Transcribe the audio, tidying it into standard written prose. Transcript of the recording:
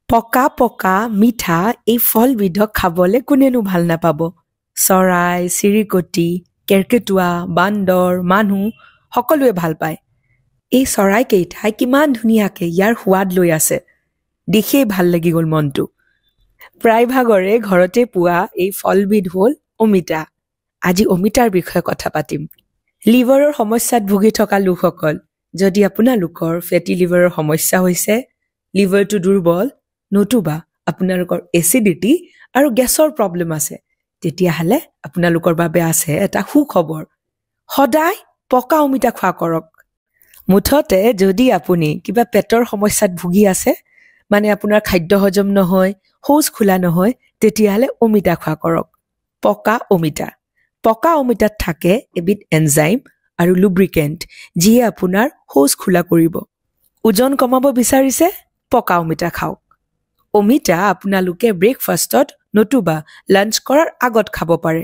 পকা পকা মিঠা এই ফলবিধক খাবলৈ কোনেনো ভাল নাপাব চৰাই চিৰিকটি কেৰকেটুৱা বান্দৰ মানুহ সকলোৱে ভাল পায় এই চৰাইকেইটাই কিমান ধুনীয়াকৈ ইয়াৰ সোৱাদ লৈ আছে দেখিয়েই ভাল লাগি গ'ল মনটো প্ৰায়ভাগৰে ঘৰতে পোৱা এই ফলবিধ হ'ল অমিতা আজি অমিতাৰ বিষয়ে কথা পাতিম লিভাৰৰ সমস্যাত ভুগি থকা লোকসকল যদি আপোনালোকৰ ফেটি লিভাৰৰ সমস্যা হৈছে লিভাৰটো দুৰ্বল নতুবা আপোনালোকৰ এচিডিটি আৰু গেছৰ প্ৰব্লেম আছে তেতিয়াহ'লে আপোনালোকৰ বাবে আছে এটা সুখবৰ সদায় পকা অমিতা খোৱা কৰক মুঠতে যদি আপুনি কিবা পেটৰ সমস্যাত ভুগি আছে মানে আপোনাৰ খাদ্য হজম নহয় শৌচ খোলা নহয় তেতিয়াহ'লে অমিতা খোৱা কৰক পকা অমিতাত থাকে এবিধ এনজাইম আৰু লুব্ৰিকেণ্ট যিয়ে আপোনাৰ শৌচ খোলা কৰিব ওজন কমাব বিচাৰিছে পকা অমিতা খাওক অমিতা আপোনালোকে ব্ৰেকফাষ্টত নতুবা লাঞ্চ কৰাৰ আগত খাব পাৰে